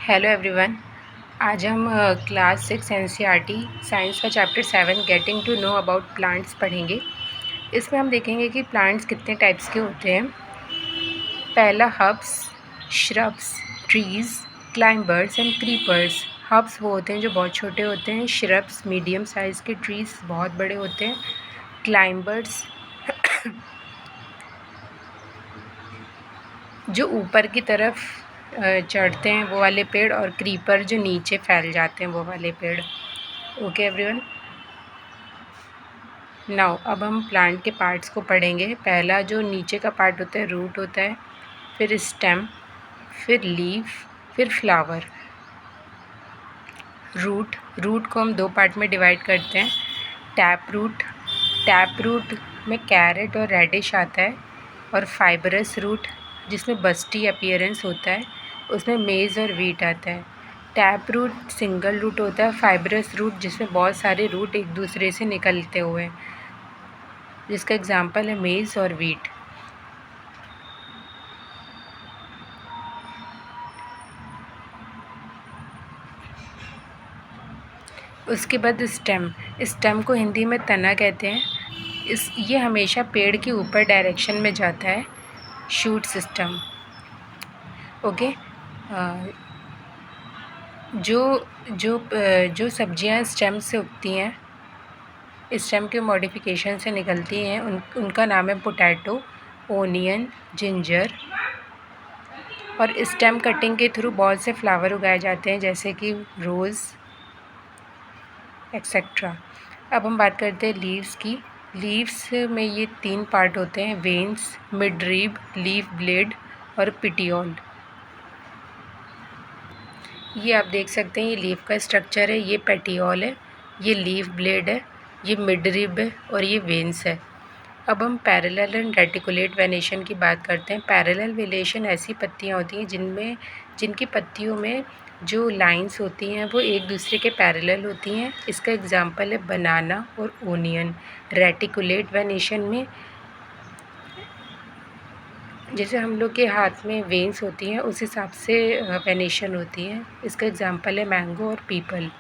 Hello everyone. आज हम class 6 NCERT science का chapter 7 getting to know about plants पढ़ेंगे। इसमें हम देखेंगे कि प्लांट्स कितने टाइप्स के होते हैं। पहला herbs, shrubs, trees, climbers and creepers. Herbs वो होते हैं जो बहुत छोटे होते हैं, श्रब्स मीडियम साइज़ के, ट्रीज़ बहुत बड़े होते हैं, क्लाइंबर्स जो ऊपर की तरफ चढ़ते हैं वो वाले पेड़, और क्रीपर जो नीचे फैल जाते हैं वो वाले पेड़। ओके एवरीवन, नाउ अब हम प्लांट के पार्ट्स को पढ़ेंगे। पहला जो नीचे का पार्ट होता है रूट होता है, फिर स्टेम, फिर लीफ, फिर फ्लावर। रूट को हम दो पार्ट में डिवाइड करते हैं। टैप रूट में कैरेट और रेडिश आता है, और फाइबरस रूट जिसमें बस्टी अपीयरेंस होता है उसमें मेज़ और वीट आता है। टैप रूट सिंगल रूट होता है। फाइबरस रूट जिसमें बहुत सारे रूट एक दूसरे से निकलते हुए, जिसका एग्जांपल है मेज़ और वीट। उसके बाद स्टेम को हिंदी में तना कहते हैं। ये हमेशा पेड़ के ऊपर डायरेक्शन में जाता है, शूट सिस्टम। ओके, जो सब्जियां स्टेम से उगती हैं, स्टेम के मॉडिफिकेशन से निकलती हैं, उनका नाम है पोटैटो, ओनियन, जिंजर। और स्टेम कटिंग के थ्रू बहुत से फ्लावर उगाए जाते हैं, जैसे कि रोज़ एक्सेट्रा। अब हम बात करते हैं लीव्स की। लीव्स में ये 3 पार्ट होते हैं, वेन्स, मिडरीब, लीफ ब्लेड और पिटियोल। ये आप देख सकते हैं, ये लीफ का स्ट्रक्चर है, ये पेटियोल है, ये लीफ ब्लेड है, ये मिडरिब है और ये वेन्स है। अब हम पैरेलल एंड रेटिकुलेट वेनेशन की बात करते हैं। पैरेलल वेनेशन ऐसी पत्तियाँ होती हैं जिनकी पत्तियों में जो लाइंस होती हैं वो एक दूसरे के पैरेलल होती हैं। इसका एग्जांपल है बनाना और ओनियन। रेटिकुलेट वेनेशन में जैसे हम लोग के हाथ में वेन्स होती हैं उस हिसाब से वेनेशन होती है। इसका एग्जांपल है मैंगो और पीपल।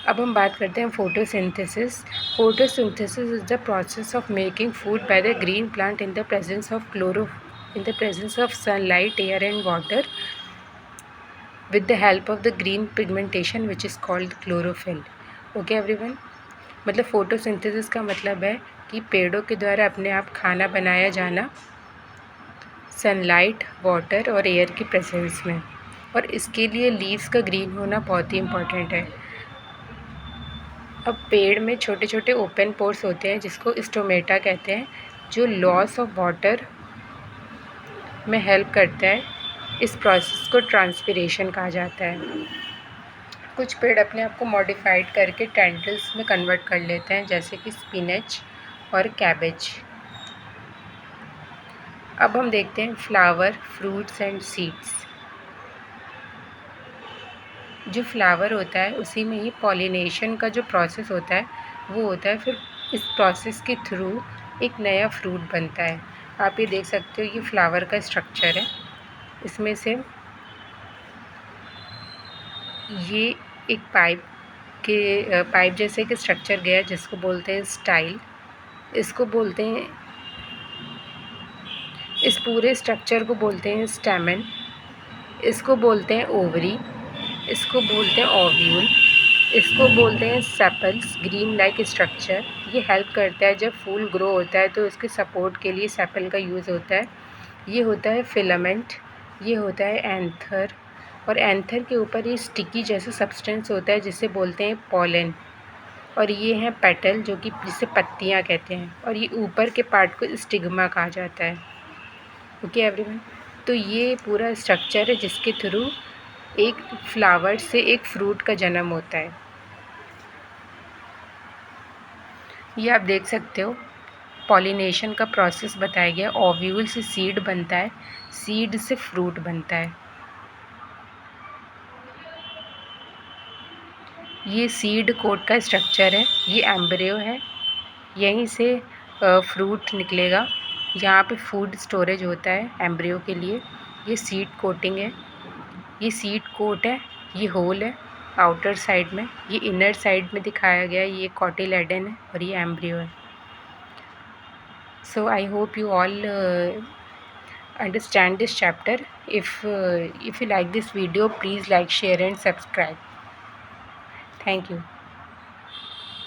अब हम बात करते हैं photosynthesis. Photosynthesis is the process of making food by the green plant in the presence of sunlight, air and water with the help of the green pigmentation which is called chlorophyll. Okay everyone, मतलब photosynthesis का मतलब है कि पेड़ों के द्वारा अपने आप खाना बनाया जाना सनलाइट, वाटर और एयर की प्रेजेंस में, और इसके लिए लीव्स का ग्रीन होना बहुत ही इम्पॉर्टेंट है। अब पेड़ में छोटे छोटे ओपन पोर्स होते हैं जिसको स्टोमेटा कहते हैं, जो लॉस ऑफ वाटर में हेल्प करता है। इस प्रोसेस को ट्रांसपिरेशन कहा जाता है। कुछ पेड़ अपने आप को मॉडिफाइड करके टेंड्रिल्स में कन्वर्ट कर लेते हैं, जैसे कि स्पिनच और कैबेज। अब हम देखते हैं फ्लावर, फ्रूट्स एंड सीड्स। जो फ्लावर होता है उसी में ही पॉलिनेशन का जो प्रोसेस होता है वो होता है, फिर इस प्रोसेस के थ्रू एक नया फ्रूट बनता है। आप ये देख सकते हो, ये फ्लावर का स्ट्रक्चर है। इसमें से ये एक पाइप जैसे कि स्ट्रक्चर गया जिसको बोलते हैं स्टाइल। इसको बोलते हैं, इस पूरे स्ट्रक्चर को बोलते हैं स्टैमेन। इसको बोलते हैं ओवरी, इसको बोलते हैं ओव्यूल, इसको बोलते हैं सेपल्स, ग्रीन लाइक स्ट्रक्चर। ये हेल्प करता है जब फूल ग्रो होता है तो इसके सपोर्ट के लिए सेपल का यूज़ होता है। ये होता है फिलामेंट, ये होता है एंथर, और एंथर के ऊपर ये स्टिकी जैसा सब्सटेंस होता है जिसे बोलते हैं पॉलन। और ये हैं पेटल, जो कि जिसे पत्तियाँ कहते हैं, और ये ऊपर के पार्ट को स्टिग्मा कहा जाता है। ओके एवरीवन, तो ये पूरा स्ट्रक्चर है जिसके थ्रू एक फ्लावर से एक फ्रूट का जन्म होता है। ये आप देख सकते हो, पॉलिनेशन का प्रोसेस बताया गया। ओव्यूल से सीड बनता है, सीड से फ्रूट बनता है। ये सीड कोट का स्ट्रक्चर है, ये एम्ब्रियो है, यहीं से फ्रूट निकलेगा। यहाँ पे फूड स्टोरेज होता है एम्ब्रियो के लिए। ये सीड कोटिंग है। ये सीड कोट है, ये होल है आउटर साइड में, ये इनर साइड में दिखाया गया है, ये कॉटिलेडन है और ये एम्ब्रियो है। So I hope you all understand this chapter. If you like this video, please like, share and subscribe. Thank you.